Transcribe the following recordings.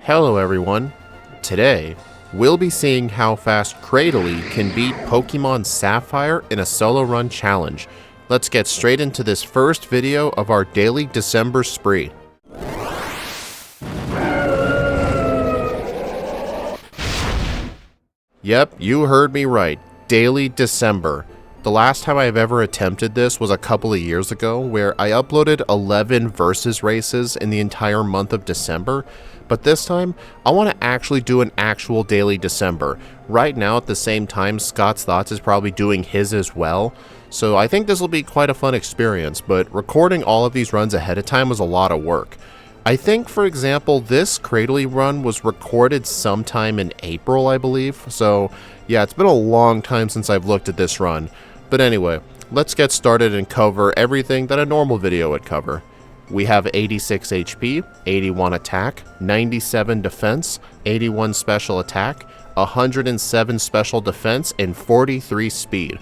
Hello everyone. Today, we'll be seeing how fast Cradily can beat Pokemon Sapphire in a solo run challenge. Let's get straight into this first video of our daily December spree. Yep, you heard me right. Daily December. The last time I've ever attempted this was a couple of years ago, where I uploaded 11 versus races in the entire month of December, but this time, I want to actually do an actual daily December. Right now, at the same time, Scott's Thoughts is probably doing his as well, so I think this will be quite a fun experience, but recording all of these runs ahead of time was a lot of work. I think, for example, this Cradily run was recorded sometime in April, I believe, so yeah, it's been a long time since I've looked at this run. But anyway, let's get started and cover everything that a normal video would cover. We have 86 HP, 81 attack, 97 defense, 81 special attack, 107 special defense, and 43 speed.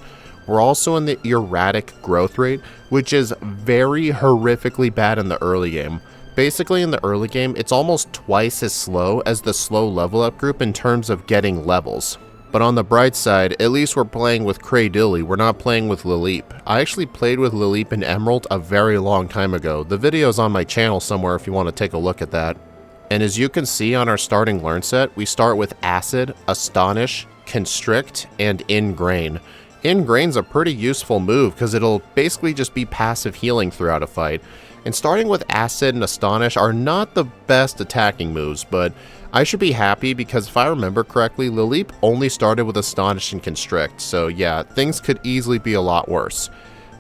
We're also in the erratic growth rate, which is very horrifically bad in the early game. Basically in the early game, it's almost twice as slow as the slow level up group in terms of getting levels. But on the bright side, at least we're playing with Cradily, we're not playing with Lileep. I actually played with Lileep in Emerald a very long time ago. The video's on my channel somewhere if you want to take a look at that. And as you can see on our starting learn set, we start with Acid, Astonish, Constrict, and Ingrain. Ingrain's a pretty useful move because it'll basically just be passive healing throughout a fight. And starting with Acid and Astonish are not the best attacking moves, but I should be happy because if I remember correctly, Lileep only started with Astonish and Constrict, so yeah, things could easily be a lot worse.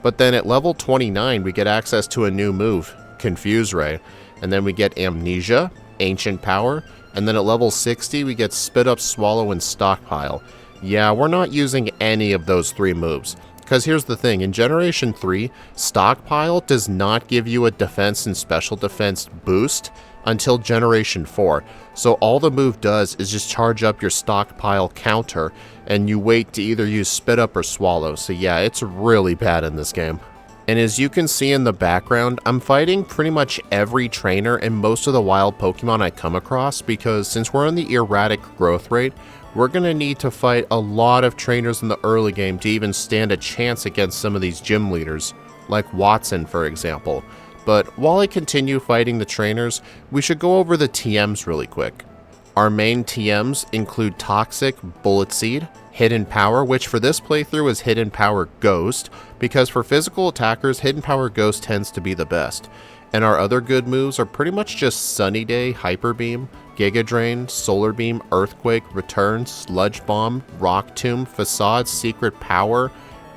But then at level 29, we get access to a new move, Confuse Ray, and then we get Amnesia, Ancient Power, and then at level 60, we get Spit Up, Swallow, and Stockpile. Yeah, we're not using any of those three moves. Because here's the thing, in Generation 3, Stockpile does not give you a defense and special defense boost until Generation 4. So all the move does is just charge up your Stockpile counter, and you wait to either use Spit Up or Swallow. So yeah, it's really bad in this game. And as you can see in the background, I'm fighting pretty much every trainer and most of the wild Pokemon I come across, because since we're in the erratic growth rate, we're going to need to fight a lot of trainers in the early game to even stand a chance against some of these gym leaders, like Wattson for example. But while I continue fighting the trainers, we should go over the TMs really quick. Our main TMs include Toxic, Bullet Seed, Hidden Power, which for this playthrough is Hidden Power Ghost, because for physical attackers, Hidden Power Ghost tends to be the best. And our other good moves are pretty much just Sunny Day, Hyper Beam, Giga Drain, Solar Beam, Earthquake, Return, Sludge Bomb, Rock Tomb, Facade, Secret Power,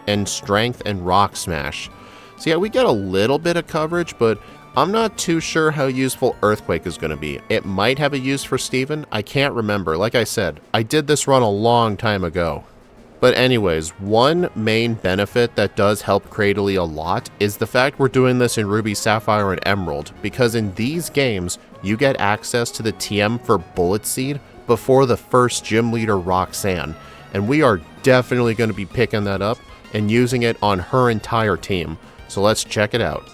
and Strength and Rock Smash. So yeah, we get a little bit of coverage, but I'm not too sure how useful Earthquake is going to be. It might have a use for Steven, I can't remember. Like I said, I did this run a long time ago. But anyways, one main benefit that does help Cradily a lot is the fact we're doing this in Ruby, Sapphire, and Emerald, because in these games, you get access to the TM for Bullet Seed before the first gym leader Roxanne, and we are definitely going to be picking that up and using it on her entire team. So let's check it out.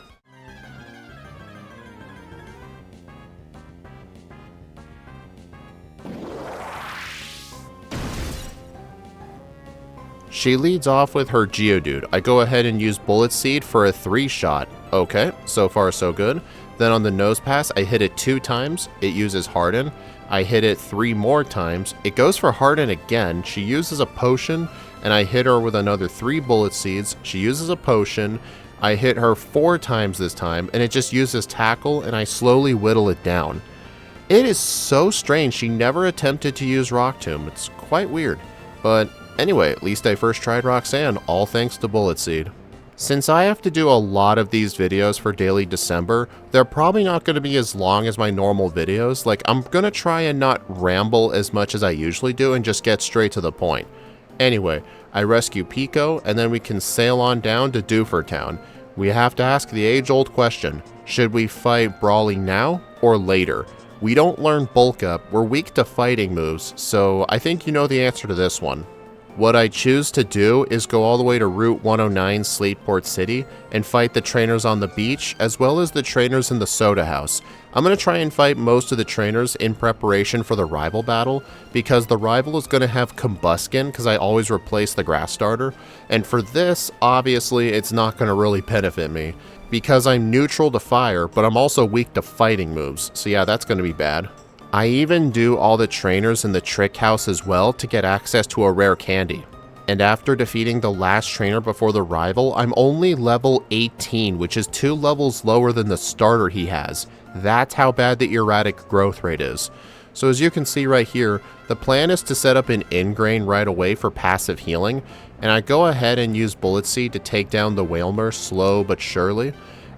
She leads off with her Geodude. I go ahead and use Bullet Seed for a 3-shot. Okay, so far so good. Then on the Nose Pass, I hit it 2 times. It uses Harden. I hit it 3 more times. It goes for Harden again. She uses a potion, and I hit her with another 3 Bullet Seeds. She uses a potion. I hit her 4 times this time, and it just uses Tackle, and I slowly whittle it down. It is so strange. She never attempted to use Rock Tomb. It's quite weird. But anyway, at least I first tried Roxanne, all thanks to Bullet Seed. Since I have to do a lot of these videos for daily December, they're probably not going to be as long as my normal videos. Like, I'm going to try and not ramble as much as I usually do and just get straight to the point. Anyway, I rescue Pico, and then we can sail on down to Doofer Town. We have to ask the age-old question, should we fight Brawly now or later? We don't learn Bulk Up, we're weak to fighting moves, so I think you know the answer to this one. What I choose to do is go all the way to Route 109 Slateport City and fight the trainers on the beach as well as the trainers in the soda house. I'm going to try and fight most of the trainers in preparation for the rival battle because the rival is going to have Combuskin because I always replace the grass starter, and for this obviously it's not going to really benefit me because I'm neutral to fire but I'm also weak to fighting moves, so yeah, that's going to be bad. I even do all the trainers in the trick house as well to get access to a rare candy. And after defeating the last trainer before the rival, I'm only level 18, which is 2 levels lower than the starter he has. That's how bad the erratic growth rate is. So as you can see right here, the plan is to set up an ingrain right away for passive healing, and I go ahead and use Bullet Seed to take down the Whalmer slow but surely.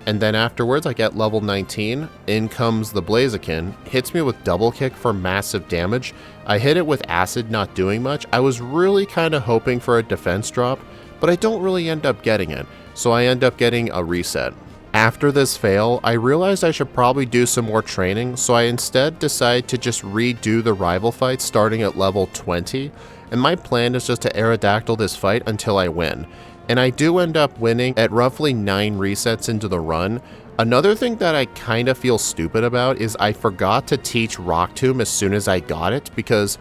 And then afterwards I get level 19, in comes the Blaziken, hits me with double kick for massive damage. I hit it with acid not doing much. I was really kind of hoping for a defense drop, but I don't really end up getting it, so I end up getting a reset. After this fail, I realized I should probably do some more training, so I instead decide to just redo the rival fight starting at level 20, and my plan is just to Aerodactyl this fight until I win. And I do end up winning at roughly 9 resets into the run. Another thing that I kind of feel stupid about is I forgot to teach Rock Tomb as soon as I got it because,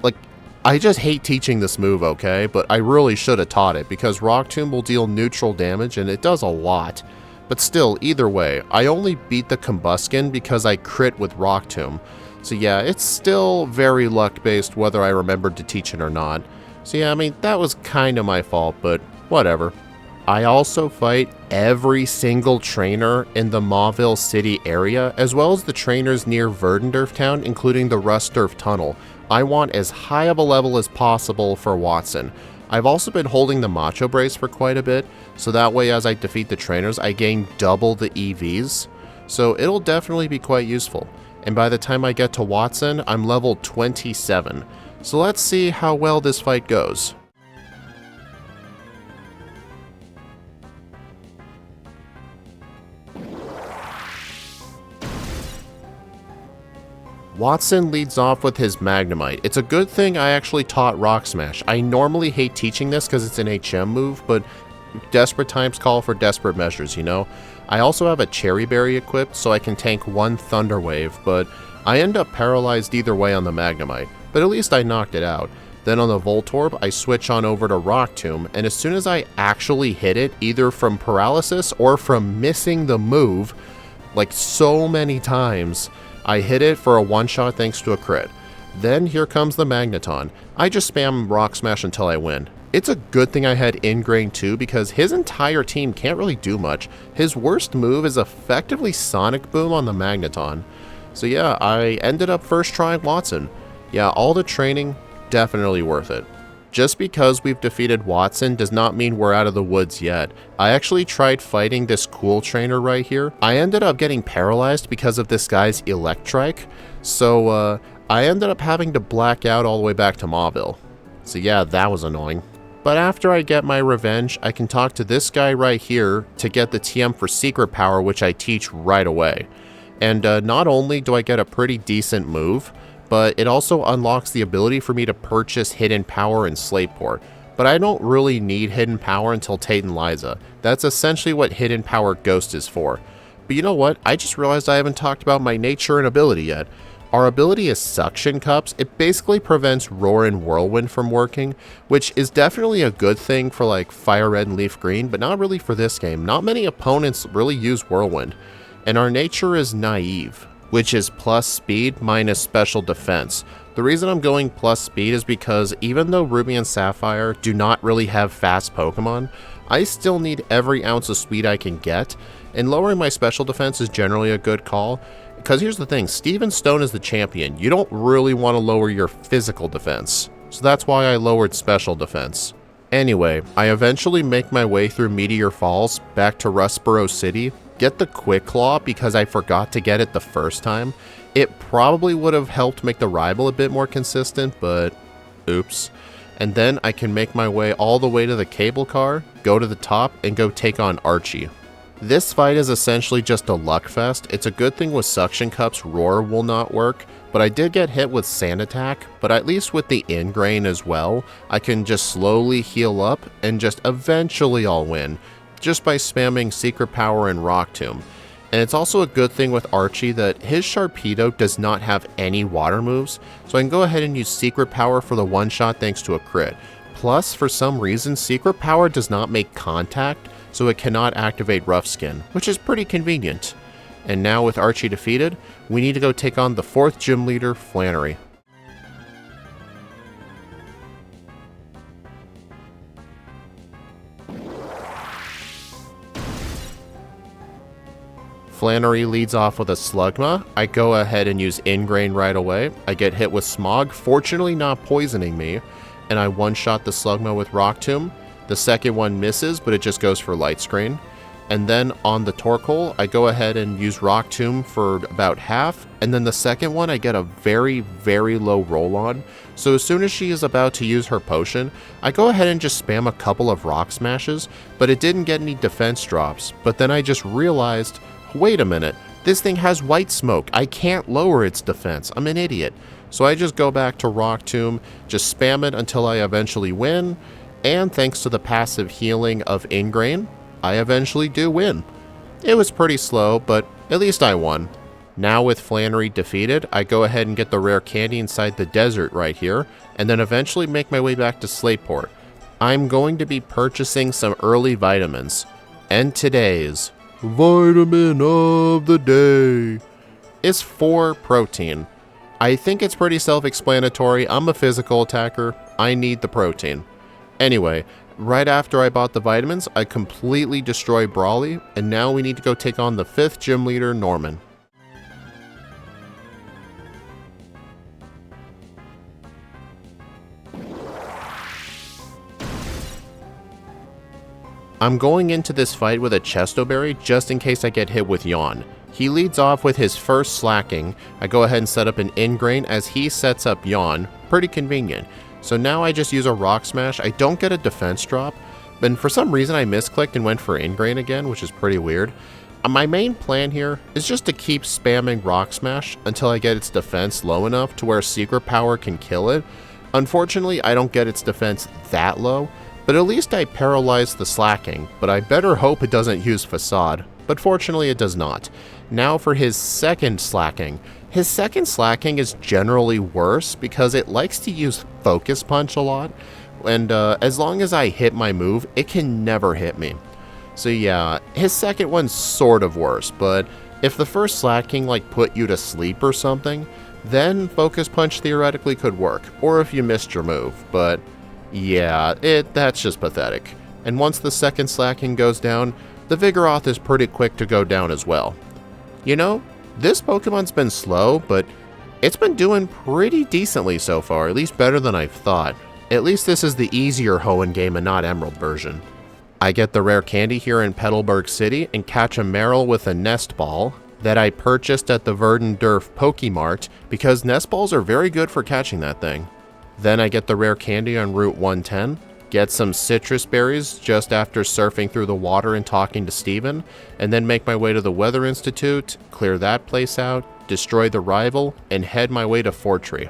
like, I just hate teaching this move, okay? But I really should have taught it because Rock Tomb will deal neutral damage and it does a lot. But still, either way, I only beat the Combuskin because I crit with Rock Tomb. So yeah, it's still very luck-based whether I remembered to teach it or not. So yeah, I mean, that was kind of my fault, but whatever. I also fight every single trainer in the Mauville City area, as well as the trainers near Verdendurf Town, including the Rustdurf Tunnel. I want as high of a level as possible for Wattson. I've also been holding the Macho Brace for quite a bit, so that way as I defeat the trainers, I gain double the EVs. So it'll definitely be quite useful. And by the time I get to Wattson, I'm level 27. So let's see how well this fight goes. Wattson leads off with his Magnemite. It's a good thing I actually taught Rock Smash. I normally hate teaching this because it's an HM move, but desperate times call for desperate measures, you know? I also have a Cherry Berry equipped so I can tank 1 Thunder Wave, but I end up paralyzed either way on the Magnemite, but at least I knocked it out. Then on the Voltorb, I switch on over to Rock Tomb, and as soon as I actually hit it, either from paralysis or from missing the move, like so many times, I hit it for a one-shot thanks to a crit. Then here comes the Magneton. I just spam Rock Smash until I win. It's a good thing I had Ingrain too because his entire team can't really do much. His worst move is effectively Sonic Boom on the Magneton. So yeah, I ended up first trying Wattson. Yeah, all the training, definitely worth it. Just because we've defeated Wattson does not mean we're out of the woods yet. I actually tried fighting this cool trainer right here. I ended up getting paralyzed because of this guy's Electrike, so I ended up having to black out all the way back to Mauville. So yeah, that was annoying. But after I get my revenge, I can talk to this guy right here to get the TM for Secret Power, which I teach right away. And not only do I get a pretty decent move, but it also unlocks the ability for me to purchase Hidden Power in Slateport. But I don't really need Hidden Power until Tate and Liza. That's essentially what Hidden Power Ghost is for. But you know what? I just realized I haven't talked about my nature and ability yet. Our ability is Suction Cups. It basically prevents Roar and Whirlwind from working, which is definitely a good thing for like Fire Red and Leaf Green, but not really for this game. Not many opponents really use Whirlwind. And our nature is Naive, which is plus speed minus special defense. The reason I'm going plus speed is because even though Ruby and Sapphire do not really have fast Pokemon, I still need every ounce of speed I can get, and lowering my special defense is generally a good call. Because here's the thing, Steven Stone is the champion. You don't really want to lower your physical defense. So that's why I lowered special defense. Anyway, I eventually make my way through Meteor Falls back to Rustboro City, get the Quick Claw because I forgot to get it the first time. It probably would have helped make the rival a bit more consistent, but oops. And then I can make my way all the way to the cable car, go to the top, and go take on Archie. This fight is essentially just a luck fest. It's a good thing with Suction Cups Roar will not work, but I did get hit with Sand Attack, but at least with the Ingrain as well, I can just slowly heal up and just eventually I'll win, just by spamming Secret Power and Rock Tomb. And it's also a good thing with Archie that his Sharpedo does not have any water moves, so I can go ahead and use Secret Power for the one-shot thanks to a crit. Plus, for some reason, Secret Power does not make contact, so it cannot activate Rough Skin, which is pretty convenient. And now with Archie defeated, we need to go take on the 4th gym leader, Flannery. Flannery leads off with a Slugma. I go ahead and use Ingrain right away. I get hit with Smog, fortunately not poisoning me, and I one-shot the Slugma with Rock Tomb. The second one misses, but it just goes for Light Screen. And then on the Torkoal, I go ahead and use Rock Tomb for about half, and then the second one I get a very, very low roll on. So as soon as she is about to use her potion, I go ahead and just spam a couple of Rock Smashes, but it didn't get any defense drops. But then I just realized, wait a minute, this thing has White Smoke. I can't lower its defense. I'm an idiot. So I just go back to Rock Tomb, just spam it until I eventually win, and thanks to the passive healing of Ingrain, I eventually do win. It was pretty slow, but at least I won. Now with Flannery defeated, I go ahead and get the rare candy inside the desert right here, and then eventually make my way back to Slateport. I'm going to be purchasing some early vitamins, and today's vitamin of the day is 4 protein. I think it's pretty self-explanatory. I'm a physical attacker. I need the protein. Anyway, right after I bought the vitamins, I completely destroy Brawly, and now we need to go take on the 5th gym leader, Norman. I'm going into this fight with a Chesto Berry just in case I get hit with Yawn. He leads off with his first slacking. I go ahead and set up an Ingrain as he sets up Yawn. Pretty convenient. So now I just use a Rock Smash. I don't get a defense drop, but for some reason I misclicked and went for Ingrain again, which is pretty weird. My main plan here is just to keep spamming Rock Smash until I get its defense low enough to where Secret Power can kill it. Unfortunately, I don't get its defense that low, but at least I paralyzed the slacking, but I better hope it doesn't use Facade, but fortunately it does not. Now for his second slacking. His second slacking is generally worse because it likes to use Focus Punch a lot, and as long as I hit my move, it can never hit me. So yeah, his second one's sort of worse, but if the first slacking like put you to sleep or something, then Focus Punch theoretically could work, or if you missed your move, but yeah, that's just pathetic. And once the second slacking goes down, the Vigoroth is pretty quick to go down as well. You know, this Pokemon's been slow, but it's been doing pretty decently so far, at least better than I've thought. At least this is the easier Hoenn game and not Emerald version. I get the rare candy here in Petalburg City and catch a Marill with a Nest Ball that I purchased at the Verdendurf Pokemart because Nest Balls are very good for catching that thing. Then I get the rare candy on Route 110, get some citrus berries just after surfing through the water and talking to Steven, and then make my way to the Weather Institute, clear that place out, destroy the rival, and head my way to Fortree.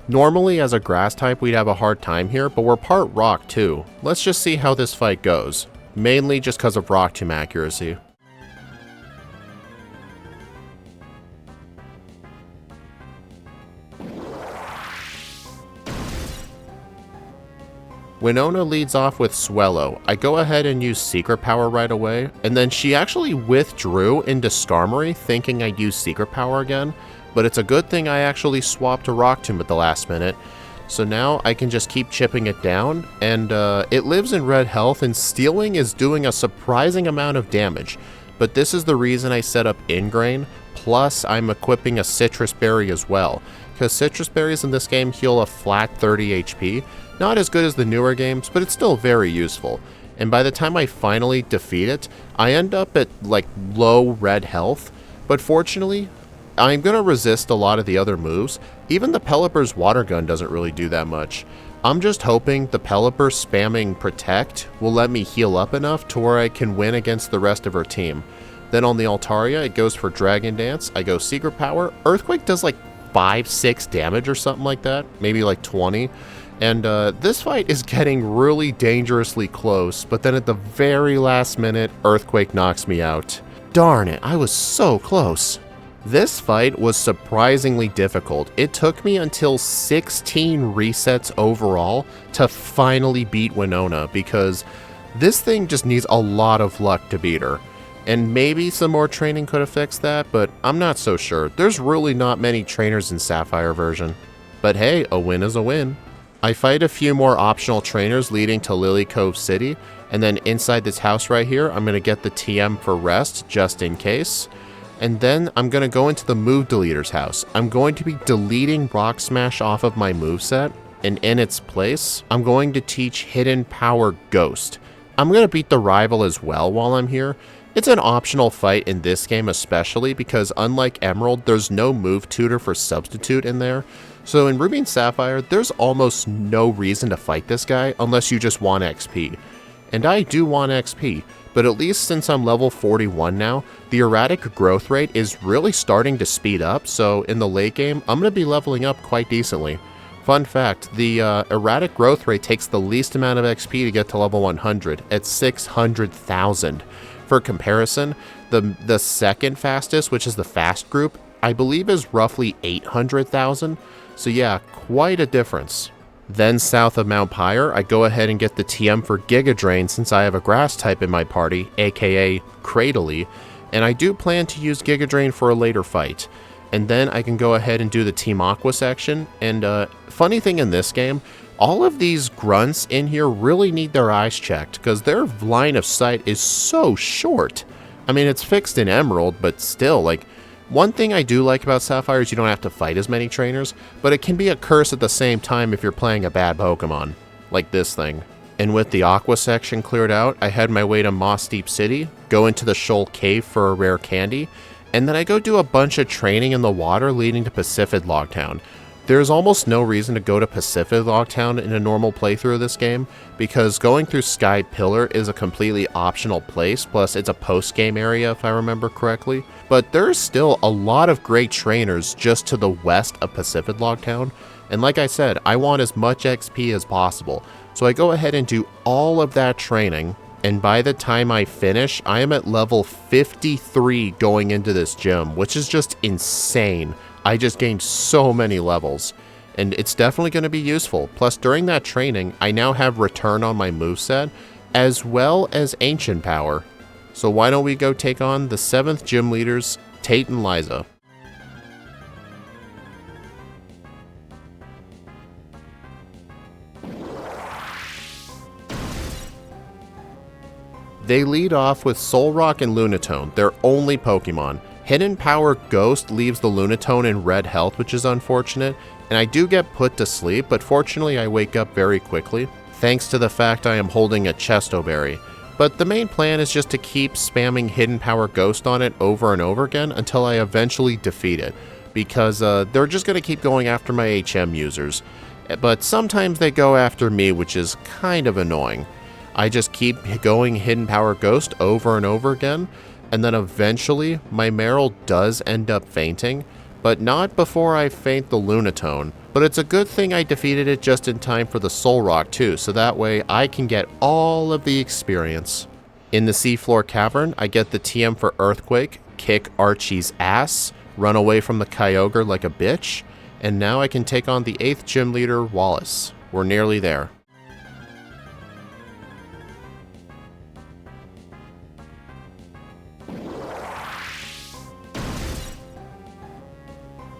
Normally as a grass type we'd have a hard time here, but we're part rock too. Let's just see how this fight goes, mainly just because of Rock Tomb accuracy. Winona leads off with Swellow. I go ahead and use Secret Power right away, and then she actually withdrew into Skarmory thinking I'd use Secret Power again, but it's a good thing I actually swapped to Rock Tomb at the last minute. So now I can just keep chipping it down, and it lives in red health, and stealing is doing a surprising amount of damage. But this is the reason I set up Ingrain, plus I'm equipping a Citrus Berry as well, because Citrus Berries in this game heal a flat 30 HP. Not as good as the newer games, but it's still very useful. And by the time I finally defeat it, I end up at like low red health, but fortunately, I'm going to resist a lot of the other moves. Even the Pelipper's water gun doesn't really do that much. I'm just hoping the Pelipper spamming Protect will let me heal up enough to where I can win against the rest of her team. Then on the Altaria, it goes for Dragon Dance, I go Secret Power, Earthquake does like 5-6 damage or something like that, maybe like 20. And this fight is getting really dangerously close, but then at the very last minute, Earthquake knocks me out. Darn it, I was so close. This fight was surprisingly difficult. It took me until 16 resets overall to finally beat Winona, because this thing just needs a lot of luck to beat her. And maybe some more training could have fixed that, but I'm not so sure. There's really not many trainers in Sapphire version. But hey, a win is a win. I fight a few more optional trainers leading to Lily Cove City, and then inside this house right here, I'm going to get the TM for rest, just in case. And then I'm going to go into the move deleter's house. I'm going to be deleting Rock Smash off of my moveset, and in its place, I'm going to teach Hidden Power Ghost. I'm going to beat the rival as well while I'm here. It's an optional fight in this game especially because unlike Emerald, there's no move tutor for substitute in there. So in Ruby and Sapphire, there's almost no reason to fight this guy unless you just want XP. And I do want XP, but at least since I'm level 41 now, the erratic growth rate is really starting to speed up, so in the late game, I'm going to be leveling up quite decently. Fun fact, the erratic growth rate takes the least amount of XP to get to level 100 at 600,000. For comparison, the second fastest, which is the fast group, I believe is roughly 800,000. So yeah, quite a difference. Then south of Mount Pyre, I go ahead and get the TM for Giga Drain since I have a grass type in my party, aka Cradily, and I do plan to use Giga Drain for a later fight. And then I can go ahead and do the Team Aqua section, and funny thing in this game, all of these grunts in here really need their eyes checked because their line of sight is so short. I mean, it's fixed in Emerald, but still, like, one thing I do like about Sapphire is you don't have to fight as many trainers, but it can be a curse at the same time if you're playing a bad Pokemon, like this thing. And with the Aqua section cleared out, I head my way to Moss Deep City, go into the Shoal Cave for a rare candy, and then I go do a bunch of training in the water leading to Pacific Logtown. There's almost no reason to go to Pacific Logtown in a normal playthrough of this game, because going through Sky Pillar is a completely optional place, plus it's a post-game area if I remember correctly. But there's still a lot of great trainers just to the west of Pacific Logtown, and like I said, I want as much XP as possible. So I go ahead and do all of that training, and by the time I finish, I am at level 53 going into this gym, which is just insane. I just gained so many levels, and it's definitely going to be useful. Plus, during that training, I now have Return on my moveset, as well as Ancient Power. So why don't we go take on the 7th gym leaders, Tate and Liza. They lead off with Solrock and Lunatone, their only Pokemon. Hidden Power Ghost leaves the Lunatone in red health, which is unfortunate, and I do get put to sleep, but fortunately I wake up very quickly, thanks to the fact I am holding a Chesto Berry. But the main plan is just to keep spamming Hidden Power Ghost on it over and over again until I eventually defeat it, because they're just going to keep going after my HM users. But sometimes they go after me, which is kind of annoying. I just keep going Hidden Power Ghost over and over again, and then eventually my Meryl does end up fainting, but not before I faint the Lunatone. But it's a good thing I defeated it just in time for the Solrock too, so that way I can get all of the experience. In the Seafloor Cavern, I get the TM for Earthquake, kick Archie's ass, run away from the Kyogre like a bitch, and now I can take on the 8th gym leader, Wallace. We're nearly there.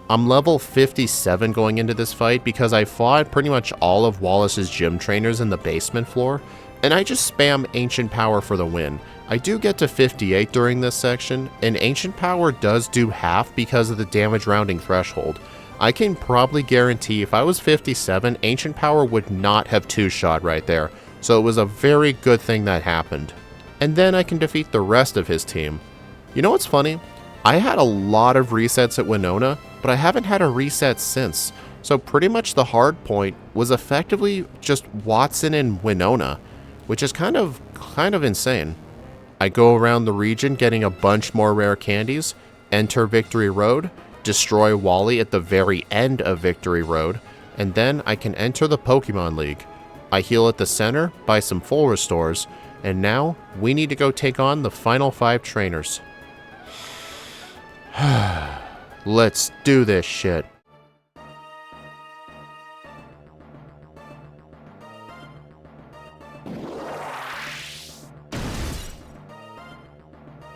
I'm level 57 going into this fight because I fought pretty much all of Wallace's gym trainers in the basement floor, and I just spam Ancient Power for the win. I do get to 58 during this section, and Ancient Power does do half because of the damage rounding threshold. I can probably guarantee if I was 57, Ancient Power would not have two-shot right there, so it was a very good thing that happened. And then I can defeat the rest of his team. You know what's funny? I had a lot of resets at Winona, but I haven't had a reset since, so pretty much the hard point was effectively just Wattson and Winona, which is kind of insane. I go around the region getting a bunch more rare candies, enter Victory Road, destroy Wally at the very end of Victory Road, and then I can enter the Pokemon League. I heal at the center, buy some full restores, and now we need to go take on the final 5 trainers. Let's do this shit.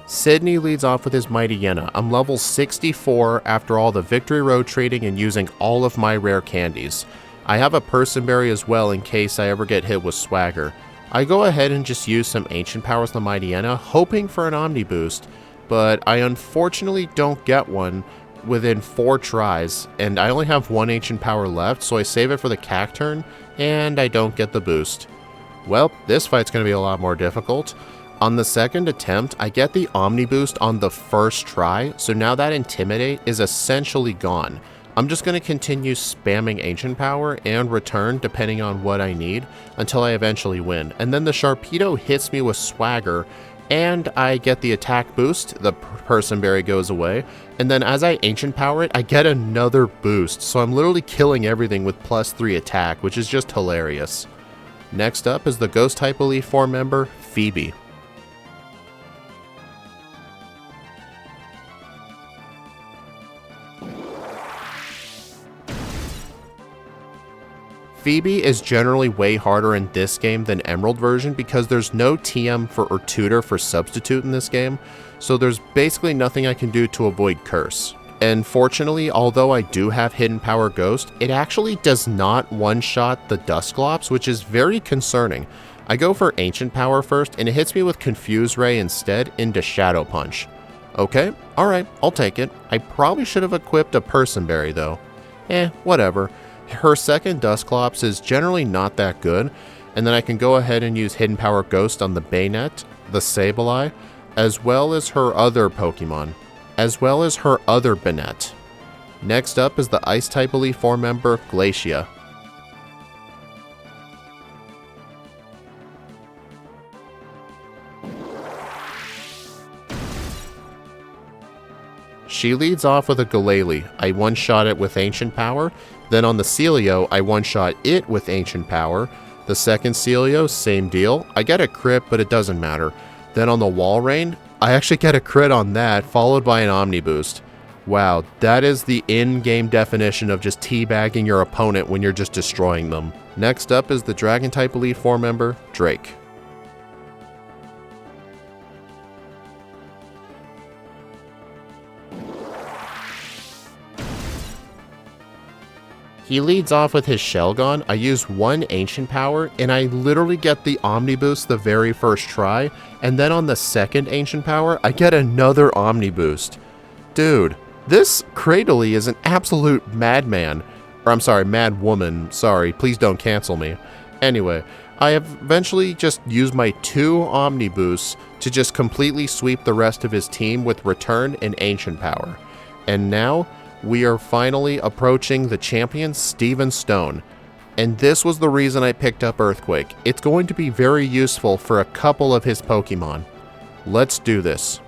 Sydney leads off with his Mightyena. I'm level 64 after all the Victory Road trading and using all of my rare candies. I have a Personberry as well in case I ever get hit with Swagger. I go ahead and just use some Ancient Powers on the Mightyena, hoping for an Omni boost, but I unfortunately don't get one within 4 tries, and I only have 1 Ancient Power left, so I save it for the Cacturn, and I don't get the boost. Well, this fight's going to be a lot more difficult. On the second attempt, I get the Omni boost on the first try, so now that Intimidate is essentially gone. I'm just going to continue spamming Ancient Power and Return depending on what I need until I eventually win. And then the Sharpedo hits me with Swagger, and I get the attack boost, the Personberry goes away, and then as I Ancient Power it, I get another boost, so I'm literally killing everything with +3 attack, which is just hilarious. Next up is the Ghost-type Elite Four member, Phoebe. Phoebe is generally way harder in this game than Emerald version because there's no TM or tutor for substitute in this game, so there's basically nothing I can do to avoid Curse. And fortunately, although I do have Hidden Power Ghost, it actually does not one-shot the Dusclops, which is very concerning. I go for Ancient Power first, and it hits me with Confuse Ray instead into Shadow Punch. Okay, alright, I'll take it. I probably should have equipped a Personberry though. Whatever. Her second Dusclops is generally not that good, and then I can go ahead and use Hidden Power Ghost on the Bayonet, the Sableye, as well as her other Pokemon, as well as her other Banette. Next up is the Ice-type Elite Four member, Glacia. She leads off with a Glalie. I one-shot it with Ancient Power. Then on the Celio, I one-shot it with Ancient Power. The second Celio, same deal. I get a crit, but it doesn't matter. Then on the Walrein, I actually get a crit on that, followed by an Omni boost. Wow, that is the in-game definition of just teabagging your opponent when you're just destroying them. Next up is the Dragon-type Elite Four member, Drake. He leads off with his Shelgon. I use 1 Ancient Power, and I literally get the Omni boost the very first try, and then on the second Ancient Power, I get another Omni boost. Dude, this Cradily is an absolute madman. Or I'm sorry, mad woman. Sorry, please don't cancel me. Anyway, I have eventually just used my 2 Omni boosts to just completely sweep the rest of his team with Return and Ancient Power. And now, we are finally approaching the champion, Steven Stone. And this was the reason I picked up Earthquake. It's going to be very useful for a couple of his Pokemon. Let's do this.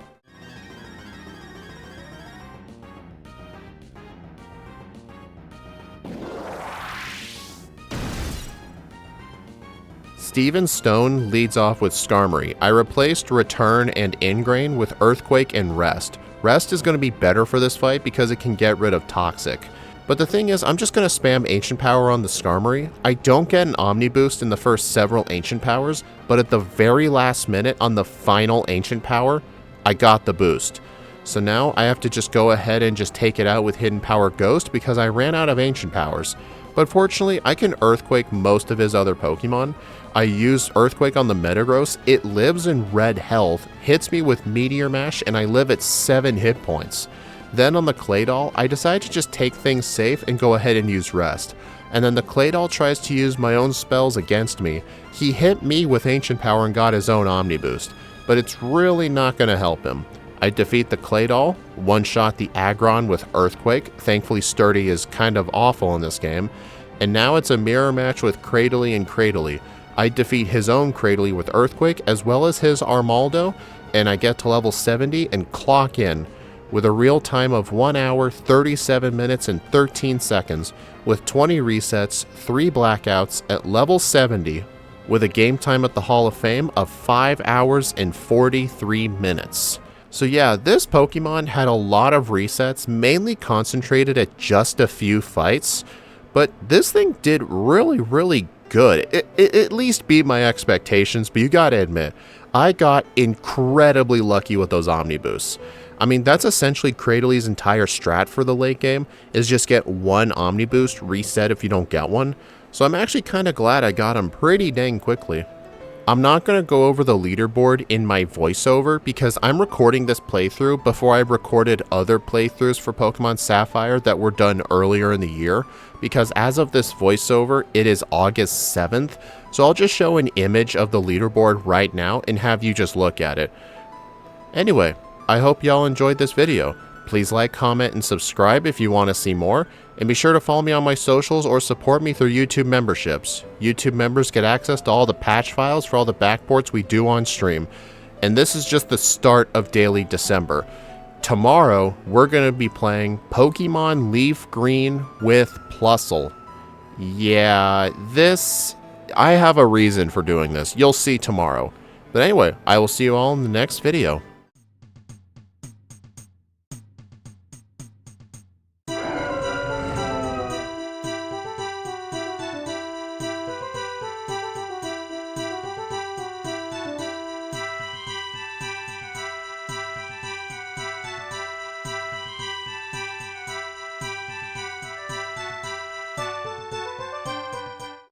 Steven Stone leads off with Skarmory. I replaced Return and Ingrain with Earthquake and Rest. Rest is going to be better for this fight because it can get rid of Toxic. But the thing is, I'm just going to spam Ancient Power on the Skarmory. I don't get an Omni boost in the first several Ancient Powers, but at the very last minute on the final Ancient Power, I got the boost. So now I have to just go ahead and just take it out with Hidden Power Ghost because I ran out of Ancient Powers. But fortunately, I can Earthquake most of his other Pokemon. I used Earthquake on the Metagross. It lives in red health, hits me with Meteor Mash, and I live at 7 hit points. Then on the Claydol, I decide to just take things safe and go ahead and use Rest. And then the Claydol tries to use my own spells against me. He hit me with Ancient Power and got his own Omni boost, but it's really not going to help him. I defeat the Claydol, one-shot the Aggron with Earthquake. Thankfully Sturdy is kind of awful in this game. And now it's a mirror match with Cradily and Cradily. I defeat his own Cradily with Earthquake as well as his Armaldo, and I get to level 70 and clock in. with a real time of 1 hour, 37 minutes, and 13 seconds, with 20 resets, 3 blackouts at level 70, with a game time at the Hall of Fame of 5 hours and 43 minutes. So yeah, this Pokemon had a lot of resets, mainly concentrated at just a few fights, but this thing did really good. It at least beat my expectations, but you gotta admit, I got incredibly lucky with those Omni Boosts. I mean, that's essentially Cradily's entire strat for the late game, is just get one Omni Boost, reset if you don't get one. So I'm actually kind of glad I got them pretty dang quickly. I'm not going to go over the leaderboard in my voiceover because I'm recording this playthrough before I recorded other playthroughs for Pokemon Sapphire that were done earlier in the year, because as of this voiceover, it is August 7th, so I'll just show an image of the leaderboard right now and have you just look at it. Anyway, I hope y'all enjoyed this video. Please like, comment, and subscribe if you want to see more, and be sure to follow me on my socials or support me through YouTube memberships. YouTube members get access to all the patch files for all the backports we do on stream. And this is just the start of daily December. Tomorrow, we're going to be playing Pokemon Leaf Green with Plusle. Yeah, I have a reason for doing this. You'll see tomorrow. But anyway, I will see you all in the next video.